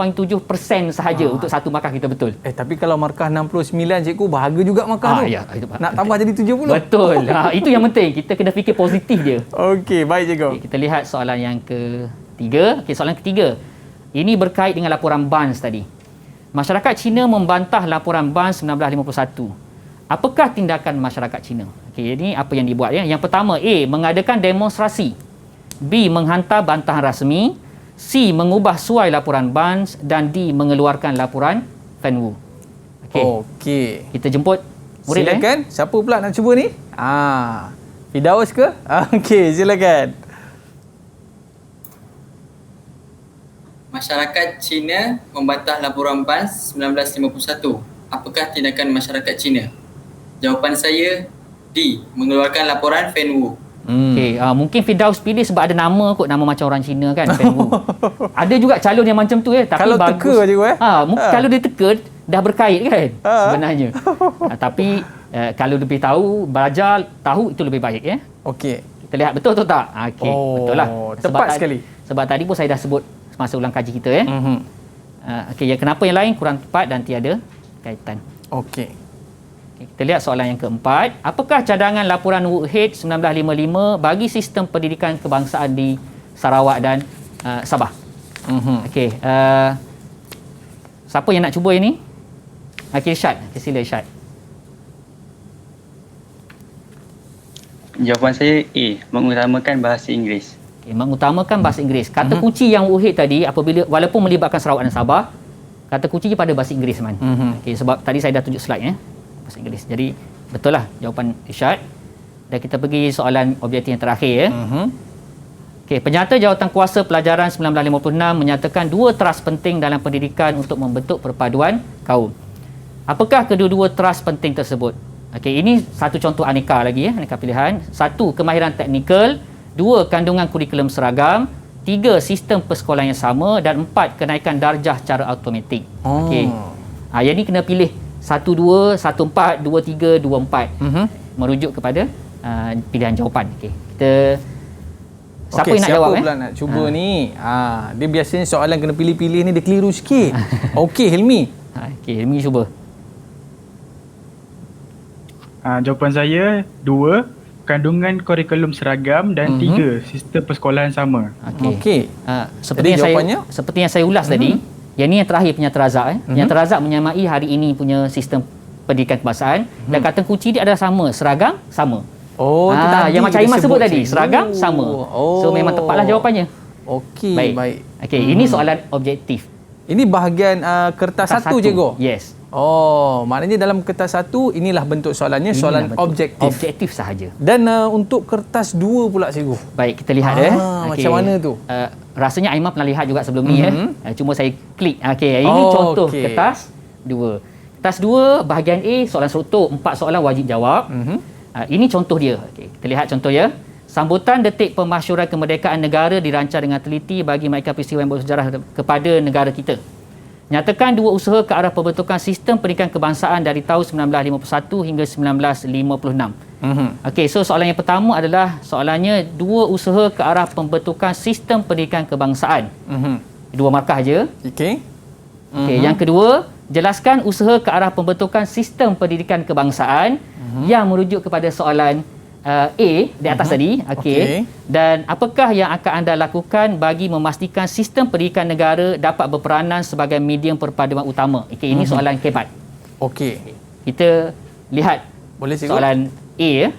sahaja untuk satu markah kita betul. Tapi kalau markah 69, cikgu, bahagia juga markah tu. Ya, itu, nak tambah jadi 70. Betul. Itu yang penting. Kita kena fikir positif dia. Okey, baik, cikgu. Okay, kita lihat soalan yang ketiga. Soalan ketiga. Ini berkait dengan laporan Barnes tadi. Masyarakat Cina membantah laporan Barnes 1951. Apakah tindakan masyarakat Cina? Okey, ini apa yang dibuat ya? Yang pertama, A, mengadakan demonstrasi. B, menghantar bantahan rasmi. C, mengubah suai laporan Barnes dan D, mengeluarkan laporan Fan Wu. Okey. Kita jemput murid. Silakan. Siapa pula nak cuba ni? Firdaus ke? Okey, silakan. Masyarakat Cina membantah laporan Barnes 1951. Apakah tindakan masyarakat Cina? Jawapan saya D, mengeluarkan laporan Fan Wu. Okey, mungkin Firdaus pilih sebab ada nama kot, nama macam orang Cina kan, Fan Wu. Ada juga calon yang macam tu tapi kalau bagus. Teka je mungkin kalau dia teka dah berkait kan sebenarnya. Tapi kalau lebih tahu, belajar tahu itu lebih baik ya. Okey. Kita lihat betul atau tak? Okey, betul lah. Tepat sekali. Sebab tadi pun saya dah sebut semasa ulang kaji kita ya. Okey, kenapa yang lain kurang tepat dan tiada kaitan. Okey. Kita lihat soalan yang keempat. Apakah cadangan laporan Woodhead 1955 bagi sistem pendidikan kebangsaan di Sarawak dan Sabah? Okey. Siapa yang nak cuba ini? Okey, Irsyad. Sila Irsyad. Jawapan saya A, mengutamakan bahasa Inggeris. Okay, mengutamakan bahasa Inggeris. Kata kunci yang Woodhead tadi, apabila walaupun melibatkan Sarawak dan Sabah, kata kuncinya pada bahasa Inggeris, Man. Okey, sebab tadi saya dah tunjuk slide bahasa Inggeris. Jadi betul lah jawapan Irsyad. Dan kita pergi soalan objektif yang terakhir ya. Okey, penyata jawatankuasa pelajaran 1956 menyatakan dua teras penting dalam pendidikan untuk membentuk perpaduan kaum. Apakah kedua-dua teras penting tersebut? Okey, ini satu contoh aneka lagi aneka pilihan. Satu, kemahiran teknikal. Dua, kandungan kurikulum seragam. Tiga, sistem persekolahan yang sama. Dan empat, kenaikan darjah secara automatik. Okey. Yang ni kena pilih 1, 2, 1, 4, 2, 3, 2, 4. Merujuk kepada pilihan jawapan. Okey. Kita siapa yang nak jawab? Siapa pula nak cuba ni? Dia biasanya soalan kena pilih-pilih ni dia keliru sikit. Okey, Hilmi. Okey, Hilmi cuba. Jawapan saya 2, kandungan kurikulum seragam dan 3, sistem persekolahan sama. Okey. Seperti yang saya ulas tadi, yang ni yang terakhir penyata razak Yang terazak menyamai hari ini punya sistem pendidikan kebangsaan dan kata kunci dia adalah sama, seragam sama. Itu tadi yang macam Iman sebut tadi, seragam sama. So memang tepatlah jawapannya. Okey, baik. Okey, ini soalan objektif. Ini bahagian kertas satu, cikgu? Yes. Maknanya dalam kertas satu inilah bentuk soalannya, soalan objektif. Objektif sahaja. Dan untuk kertas 2 pula, cikgu. Baik, kita lihat macam mana tu? Rasanya Aiman pernah lihat juga sebelum ni cuma saya klik. Okey, ini contoh kertas 2. Kertas 2 bahagian A, soalan serotok, 4 soalan wajib jawab. Ini contoh dia. Okey, kita lihat contoh ya. Sambutan detik pemasyuran kemerdekaan negara dirancang dengan teliti bagi mengaitkan peristiwa yang bersejarah kepada negara kita. Nyatakan dua usaha ke arah pembentukan sistem pendidikan kebangsaan dari tahun 1951 hingga 1956. Okey, so soalan yang pertama adalah soalannya dua usaha ke arah pembentukan sistem pendidikan kebangsaan. Dua markah je. Okey. Okey, yang kedua, jelaskan usaha ke arah pembentukan sistem pendidikan kebangsaan yang merujuk kepada soalan A di atas tadi. Okey. Dan apakah yang akan anda lakukan bagi memastikan sistem pendidikan negara dapat berperanan sebagai medium perpaduan utama? Okey, ini soalan kebat. Okey. Kita lihat soalan A ya.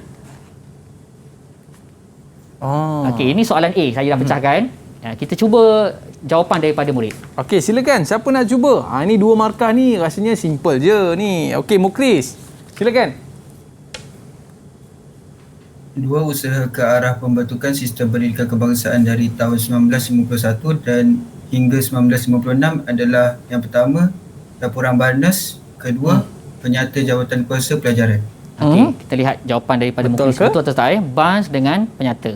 Okey, ini soalan A saya dah pecahkan. Kita cuba jawapan daripada murid. Okey, silakan. Siapa nak cuba? Ini 2 markah ni rasanya simple je ni. Okey, Mukris. Silakan. 2 usaha ke arah pembentukan sistem pendidikan kebangsaan dari tahun 1951 dan hingga 1956 adalah yang pertama, Laporan Barnes, kedua, Penyata Jawatan Kuasa Pelajaran. Okey, kita lihat jawapan daripada Betul Mukris. ke? Betul atau tak? Barnes dengan penyata.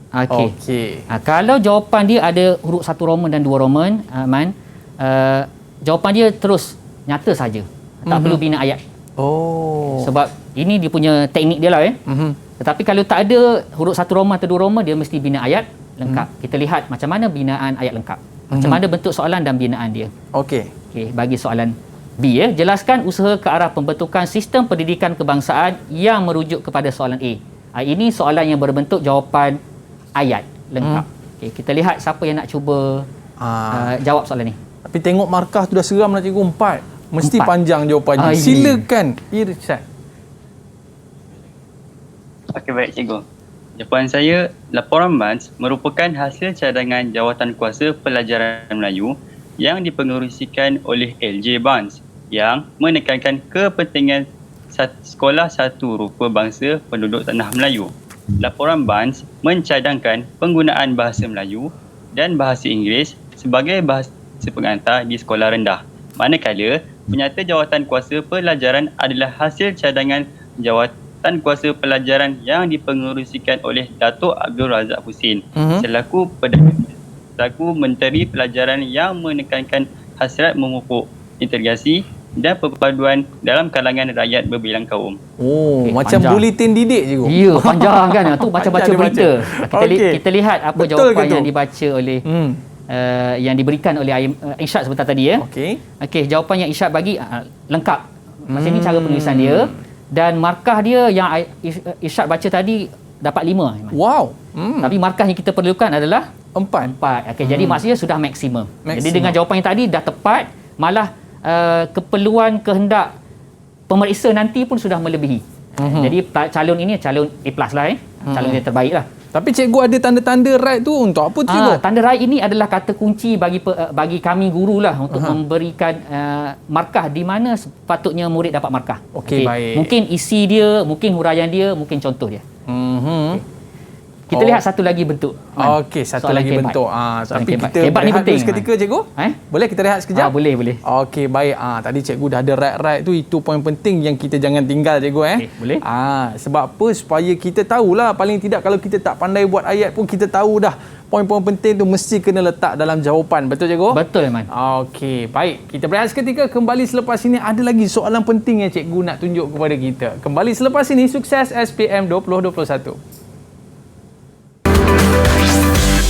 Okey. Okey. Kalau jawapan dia ada huruf 1 Roman dan 2 Roman, Man, jawapan dia terus nyata saja. Tak perlu bina ayat. Oh. Sebab ini dia punya teknik dia lah. Tetapi kalau tak ada huruf 1 Roman atau 2 Roman, dia mesti bina ayat lengkap. Kita lihat macam mana binaan ayat lengkap. Macam mana bentuk soalan dan binaan dia. Okey. Okey, bagi soalan B ya. Jelaskan usaha ke arah pembentukan sistem pendidikan kebangsaan yang merujuk kepada soalan A. Ini soalan yang berbentuk jawapan ayat lengkap. Okey, kita lihat siapa yang nak cuba jawab soalan ni. Tapi tengok markah tu dah seram lah cikgu, 4. Mesti 4. panjang jawapannya. Ya. Silakan Irsyad. Okey, baik cikgu. Jawapan saya, Laporan Barnes merupakan hasil cadangan Jawatan Kuasa Pelajaran Melayu yang dipengerusikan oleh L.J. Barnes yang menekankan kepentingan sekolah satu rupa bangsa penduduk tanah Melayu. Laporan Barnes mencadangkan penggunaan bahasa Melayu dan bahasa Inggeris sebagai bahasa pengantar di sekolah rendah. Manakala, Penyata Jawatan Kuasa Pelajaran adalah hasil cadangan Jawatan Kuasa Pelajaran yang dipengerusikan oleh Datuk Abdul Razak Husin selaku Menteri Pelajaran yang menekankan hasrat memupuk integrasi dan perpaduan dalam kalangan rakyat berbilang kaum. Oh, Okey, macam panjang. buletin didik cikgu. Ya, panjang kan. Tu macam baca Panjang dia berita. Okey. Kita lihat apa Betul jawapan ke tu? yang dibaca oleh yang diberikan oleh Irsyad sebentar tadi ya. Okey. Okey, jawapan yang Irsyad bagi lengkap. Macam ni cara penulisan dia dan markah dia yang Irsyad baca tadi dapat 5. Aiman. Wow. Tapi markah yang kita perlukan adalah 4. 4. Okey, jadi maksudnya sudah maksimum. Jadi Maksimum. dengan jawapan yang tadi dah tepat, malah keperluan kehendak pemeriksa nanti pun sudah melebihi. Jadi calon ini calon A+ lah calon yang terbaik lah. Tapi cikgu ada tanda-tanda right tu untuk apa tu cikgu? Tanda right ini adalah kata kunci bagi kami guru lah untuk memberikan markah di mana sepatutnya murid dapat markah. Okey, baik. Mungkin isi dia, mungkin huraian dia, mungkin contoh dia. Kita lihat satu lagi bentuk. Okey, satu Soalan lagi kebat. bentuk. Soalan Tapi kebat. kita Kebat ni berehat penting, dulu seketika cikgu? Boleh kita rehat sekejap? Boleh. Okey, baik. Tadi cikgu dah ada right tu, itu poin penting yang kita jangan tinggal cikgu Okey, boleh. Sebab apa? Supaya kita tahulah, paling tidak kalau kita tak pandai buat ayat pun kita tahu dah poin-poin penting tu mesti kena letak dalam jawapan. Betul cikgu? Betul, Aiman. Okey, baik. Kita berehat seketika, kembali selepas ini ada lagi soalan penting yang cikgu nak tunjuk kepada kita. Kembali selepas ini, sukses SPM 2021.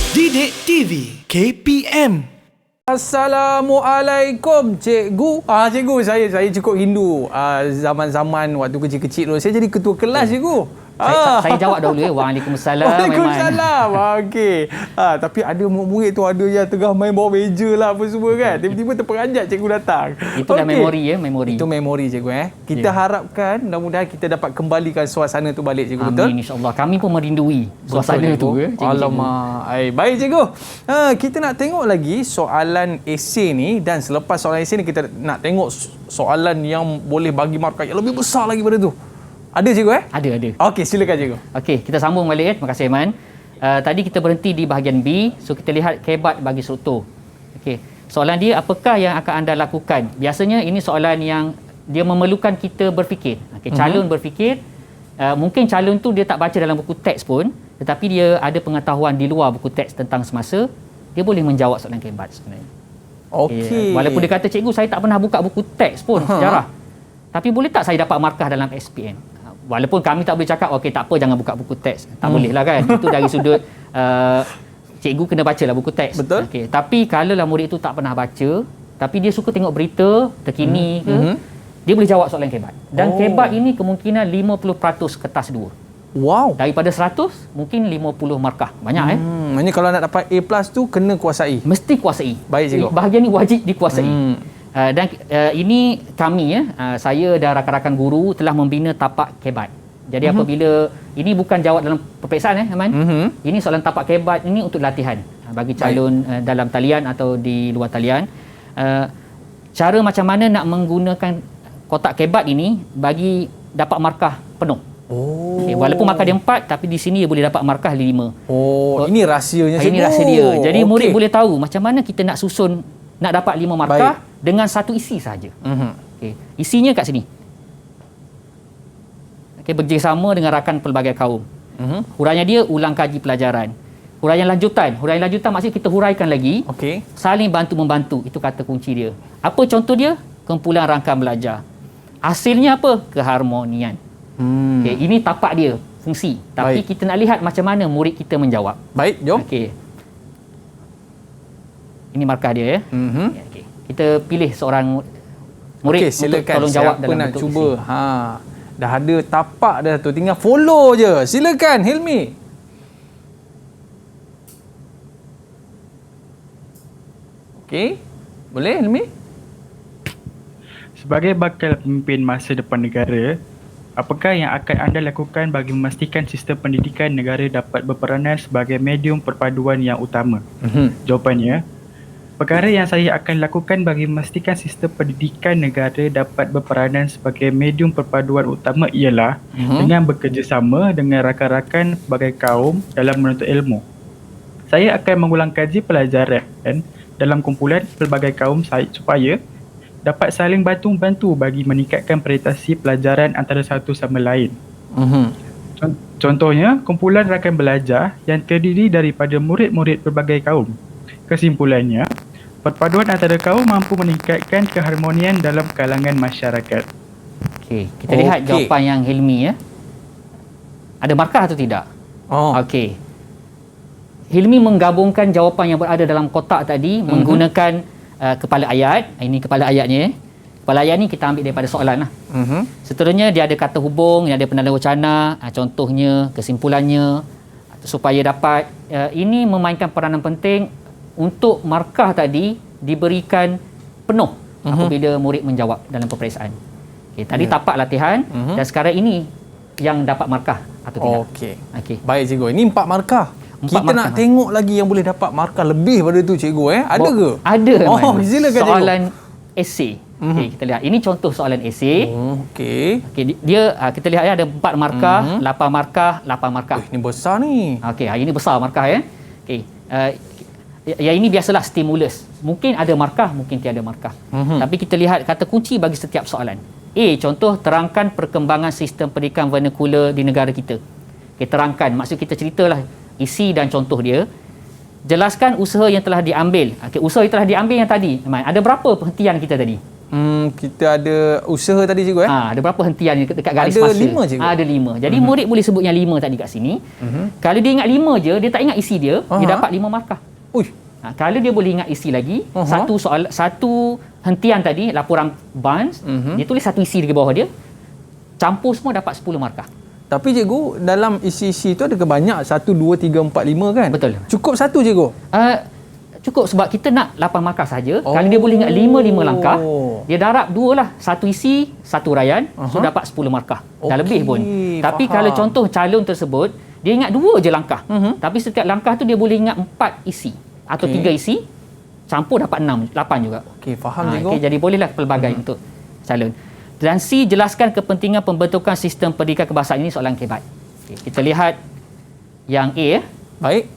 Didik TV KPM. Assalamualaikum cikgu. Cikgu, saya cukup rindu zaman-zaman waktu kecil-kecil dulu. Saya jadi ketua kelas cikgu. Saya jawab dahulu ya. Waalaikumsalam. Waalaikumsalam. Okey. Tapi ada murid tu ada yang tengah main bawah meja lah apa semua kan. Tiba-tiba terperanjat cikgu datang. Itu dah memori ya, memori. Itu memori cikgu Kita harapkan mudah-mudahan kita dapat kembalikan suasana tu balik cikgu. Betul? Amin, insya-Allah. Kami pun merindui suasana tu ya. Alamak. Baik cikgu. Kita nak tengok lagi soalan esei ni, dan selepas soalan esei ni kita nak tengok soalan yang boleh bagi markah yang lebih besar lagi pada tu. Ada cikgu Ada. Okey, silakan cikgu. Okey, kita sambung balik ya. Terima kasih Aiman. Tadi kita berhenti di bahagian B. So kita lihat kebat bagi struktur. Okey. Soalan dia, apakah yang akan anda lakukan? Biasanya ini soalan yang dia memerlukan kita berfikir. Okey, calon berfikir. Mungkin calon tu dia tak baca dalam buku teks pun, tetapi dia ada pengetahuan di luar buku teks tentang semasa, dia boleh menjawab soalan kebat sebenarnya. Okey. Walaupun dia kata, cikgu saya tak pernah buka buku teks pun sejarah. Tapi boleh tak saya dapat markah dalam SPM? Walaupun kami tak boleh cakap, okey tak apa jangan buka buku teks. Tak boleh lah kan. Itu dari sudut cikgu kena bacalah buku teks. Betul. Okey, tapi kalau lah murid itu tak pernah baca, tapi dia suka tengok berita terkini ke, dia boleh jawab soalan kebat. Dan kebat ini kemungkinan 50% kertas 2. Wow. Daripada 100, mungkin 50 markah. Banyak Maksudnya kalau nak dapat A+ tu kena kuasai. Mesti kuasai. Baik, cikgu. Bahagian ni wajib dikuasai. Dan ini kami saya dan rakan-rakan guru telah membina tapak kebat. Jadi apabila ini bukan jawab dalam peperiksaan Aiman. Ini soalan tapak kebat ini untuk latihan bagi calon dalam talian atau di luar talian. Cara macam mana nak menggunakan kotak kebat ini bagi dapat markah penuh. Okay, walaupun markah dia 4 tapi di sini dia boleh dapat markah 5. Ini rahsianya cikgu. Ini rahsia dia. Jadi murid boleh tahu macam mana kita nak susun nak dapat 5 markah dengan satu isi sahaja. Okay. Isinya kat sini. Okay, bekerjasama dengan rakan pelbagai kaum. Huraian dia ulang kaji pelajaran. Huraian lanjutan. Huraian lanjutan maksudnya kita huraikan lagi. Okey. Saling bantu-membantu. Itu kata kunci dia. Apa contoh dia? Kumpulan rangkaian belajar. Hasilnya apa? Keharmonian. Okay, ini tapak dia, fungsi. Tapi kita nak lihat macam mana murid kita menjawab. Baik, jom. Okey. Ini markah dia ya. Okay. Kita pilih seorang murid untuk tolong jawab dalam nak bentuk cuba. Dah ada tapak dah tu, tinggal follow je. Silakan Hilmi. Okey. Boleh Hilmi? Sebagai bakal pemimpin masa depan negara, apakah yang akan anda lakukan bagi memastikan sistem pendidikan negara dapat berperanan sebagai medium perpaduan yang utama? Jawapannya, perkara yang saya akan lakukan bagi memastikan sistem pendidikan negara dapat berperanan sebagai medium perpaduan utama ialah dengan bekerjasama dengan rakan-rakan sebagai kaum dalam menuntut ilmu. Saya akan mengulang kaji pelajaran dalam kumpulan pelbagai kaum supaya dapat saling bantu-bantu bagi meningkatkan prestasi pelajaran antara satu sama lain. Contohnya, kumpulan rakan belajar yang terdiri daripada murid-murid pelbagai kaum. Kesimpulannya, perpaduan antara kaum mampu meningkatkan keharmonian dalam kalangan masyarakat. Okey, kita lihat jawapan yang Hilmi ya. Ada markah atau tidak? Okey. Hilmi menggabungkan jawapan yang berada dalam kotak tadi menggunakan kepala ayat. Ini kepala ayatnya. Kepala ayat ni kita ambil daripada soalan lah. Seterusnya dia ada kata hubung, dia ada penanda wacana, contohnya, kesimpulannya, supaya dapat ini memainkan peranan penting untuk markah tadi diberikan penuh apabila murid menjawab dalam peperiksaan. Okay, tadi tapak latihan dan sekarang ini yang dapat markah atau tidak. Okey. Baik cikgu. Ini 4 markah. Kita nak tengok lagi yang boleh dapat markah lebih pada tu cikgu Ada ke? Ada. Silakan soalan esei. Okey, kita lihat. Ini contoh soalan esei. Okey, dia kita lihat ya ada 4 markah, 8 markah, 8 markah. Ini besar ni. Okey, ini besar markah ya. Okey. Yang ini biasalah stimulus. Mungkin ada markah, mungkin tiada markah. Tapi kita lihat kata kunci bagi setiap soalan. Contoh terangkan perkembangan sistem pendidikan vernakular di negara kita. Okey, terangkan. Maksud kita ceritalah isi dan contoh dia. Jelaskan usaha yang telah diambil. Okey, usaha yang telah diambil yang tadi. Ada berapa penghentian kita tadi? Kita ada usaha tadi cikgu ada berapa hentian dekat garis ada masa? 5 cikgu. Ada 5. Jadi murid boleh sebut yang 5 tadi kat sini. Kalau dia ingat 5 je, dia tak ingat isi dia, dia dapat 5 markah. Kalau dia boleh ingat isi lagi, satu hentian tadi, laporan Barnes, dia tulis satu isi di bawah dia, campur semua dapat 10 markah. Tapi cikgu, dalam isi-isi tu ada ke banyak? 1, 2, 3, 4, 5 kan? Betul. Cukup satu cikgu? Cukup sebab kita nak 8 markah saja. Kalau dia boleh ingat 5 langkah, dia darab 2 lah. Satu isi, satu raian, so dapat 10 markah. Dah lebih pun. Tapi kalau contoh calon tersebut, dia ingat 2 je langkah. Tapi setiap langkah tu dia boleh ingat 4 isi. Atau 3 isi, campur dapat 8 juga. Okey, faham cikgu. Jadi bolehlah pelbagai untuk calon. Dan C, jelaskan kepentingan pembentukan sistem pendidikan kebangsaan. Ini soalan kebat. Kita lihat yang A. Baik.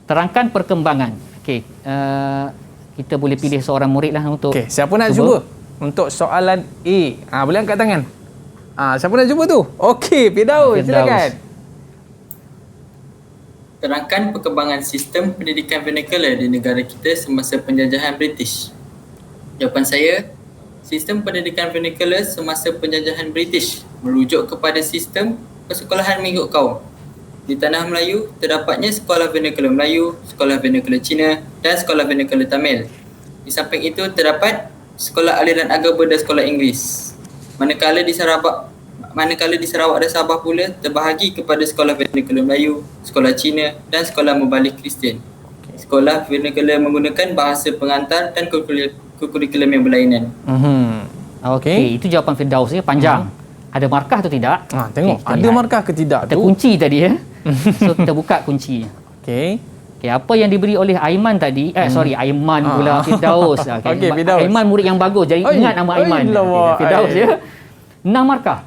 Terangkan perkembangan. Kita boleh pilih seorang murid lah untuk siapa nak cuba? Untuk soalan A. Boleh angkat tangan. Siapa nak cuba tu? Okey, Firdaus, silakan. Terangkan perkembangan sistem pendidikan vernacular di negara kita semasa penjajahan British. Jawapan saya, sistem pendidikan vernacular semasa penjajahan British merujuk kepada sistem persekolahan mengikut kaum. Di tanah Melayu, terdapatnya sekolah vernacular Melayu, sekolah vernacular Cina dan sekolah vernacular Tamil. Di samping itu, terdapat sekolah aliran agama dan sekolah Inggeris. Manakala di Sarawak dan Sabah pula terbahagi kepada sekolah vernacular Melayu, sekolah Cina dan sekolah Mubalik Kristian. Sekolah vernacular menggunakan bahasa pengantar dan kurikulum yang berlainan. Okey, itu jawapan Firdaus ya, panjang. ada markah atau tidak. Tengok Okey, kita ada lihat. markah ke tidak Kita tu. kunci tadi ya. So kita buka kunci. Okey. Okay, apa yang diberi oleh Aiman tadi, sorry, Aiman pula, Firdaus. Okey, Firdaus. Aiman murid yang bagus, jadi ingat nama Aiman. Firdaus ya. 6 markah.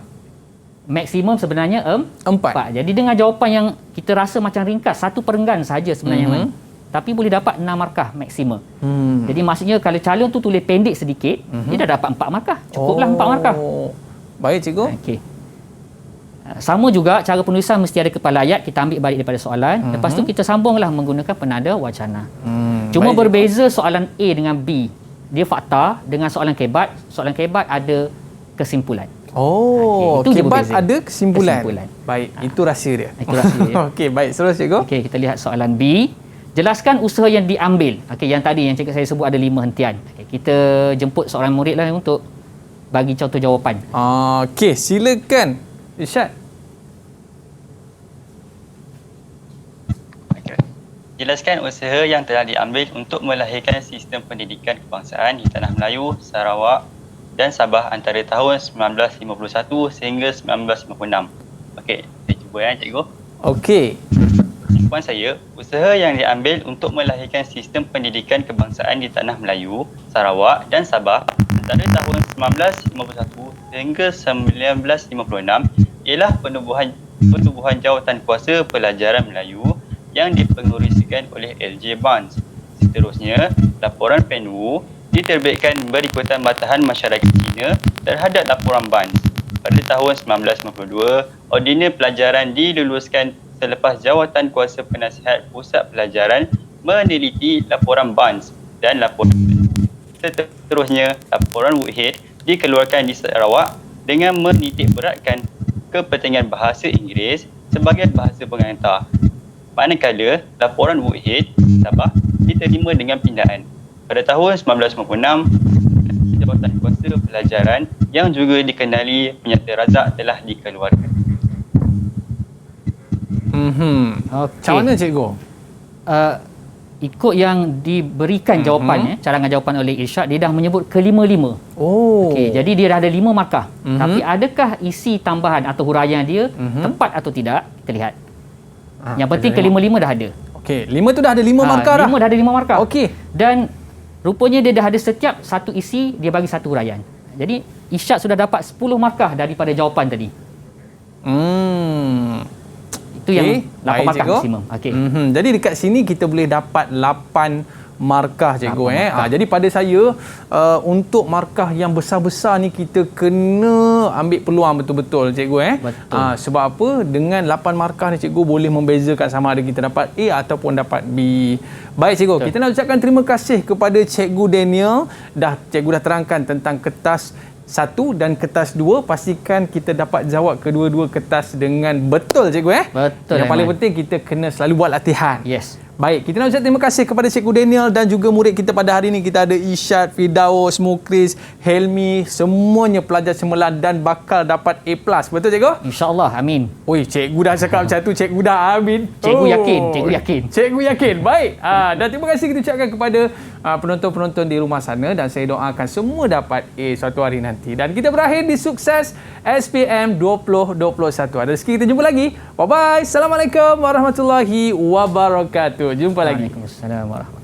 Maksimum sebenarnya 4. Jadi dengan jawapan yang kita rasa macam ringkas, satu perenggan saja sebenarnya, Aiman. Tapi boleh dapat 6 markah maksimum. Jadi maksudnya kalau calon tu tulis pendek sedikit, dia dah dapat 4 markah. Cukuplah 4 markah. Baik cikgu. Okey. Sama juga cara penulisan mesti ada kepala ayat, kita ambil balik daripada soalan. Lepas tu kita sambunglah menggunakan penada wacana. Cuma baik, berbeza soalan A dengan B. Dia fakta, dengan soalan kebat ada kesimpulan. Oh, Okey, itu je kebat berbeza. ada kesimpulan. Kesimpulan. Baik, itu rahsia dia. Itu rahsia dia. Okey, baik, terus cikgu. Okey, kita lihat soalan B. Jelaskan usaha yang diambil. Okey, yang tadi yang cikgu saya sebut ada 5 hentian. Okey, kita jemput seorang murid lah untuk bagi contoh jawapan. Okey, silakan. Irsyad. Jelaskan usaha yang telah diambil untuk melahirkan sistem pendidikan kebangsaan di Tanah Melayu, Sarawak dan Sabah antara tahun 1951 sehingga 1956. Okey, saya cuba cikgu. Okey. Jawapan saya, usaha yang diambil untuk melahirkan sistem pendidikan kebangsaan di Tanah Melayu, Sarawak dan Sabah antara tahun 1951 sehingga 1956 ialah penubuhan jawatan kuasa pelajaran Melayu yang dipengerusikan oleh LJ Barnes. Seterusnya, laporan PENWU diterbitkan berikutan batahan masyarakat Cina terhadap laporan Barnes. Pada tahun 1952, Ordinar Pelajaran diluluskan selepas jawatan kuasa penasihat pusat pelajaran meneliti laporan Barnes dan laporan. Seterusnya, laporan Woodhead dikeluarkan di Sarawak dengan menitik beratkan kepentingan bahasa Inggeris sebagai bahasa pengantar. Manakala laporan Woodhead Sabah diterima dengan pindaan. Pada tahun 1956, jawatan kuasa pelajaran yang juga dikenali Penyata Razak telah dikeluarkan. Okey. Macam mana cikgu? Ikut yang diberikan jawapannya, carangan jawapan oleh Irsyad, dia dah menyebut kelima-lima. Oh. Okey, jadi dia dah ada 5 markah. Tapi adakah isi tambahan atau huraian dia tepat atau tidak? Kita lihat. Yang penting kelima-lima dah ada. Okey, 5 tu dah ada 5 markah dah. 5 dah ada 5 markah. Okey. Dan rupanya dia dah ada setiap satu isi, dia bagi satu huraian. Jadi Irsyad sudah dapat 10 markah daripada jawapan tadi. Itu yang 8 markah maksimum. Okey. Jadi dekat sini kita boleh dapat 8 markah cikgu. Jadi pada saya untuk markah yang besar-besar ni kita kena ambil peluang betul-betul cikgu. Betul. Sebab apa? Dengan 8 markah ni cikgu boleh membezakan sama ada kita dapat A ataupun dapat B. Baik cikgu, kita nak ucapkan terima kasih kepada Cikgu Daniel. Cikgu dah terangkan tentang kertas 1 dan kertas 2. Pastikan kita dapat jawab kedua-dua kertas dengan betul cikgu. Betul. Yang paling penting kita kena selalu buat latihan. Yes. Baik, kita nak ucap terima kasih kepada Cikgu Daniel dan juga murid kita pada hari ini. Kita ada Irsyad, Firdaus, Mukris, Helmi, semuanya pelajar cemerlang dan bakal dapat A+. Betul cikgu? InsyaAllah, amin. Oi, cikgu dah cakap macam tu, cikgu dah amin. Cikgu yakin, cikgu yakin. Cikgu yakin. Baik. Dan terima kasih kita ucapkan kepada penonton-penonton di rumah sana dan saya doakan semua dapat A suatu hari nanti. Dan kita berakhir di Sukses SPM 2021. Ada rezeki kita jumpa lagi. Bye-bye. Assalamualaikum warahmatullahi wabarakatuh. Jumpa lagi. Waalaikumsalam warahmatullahi wabarakatuh.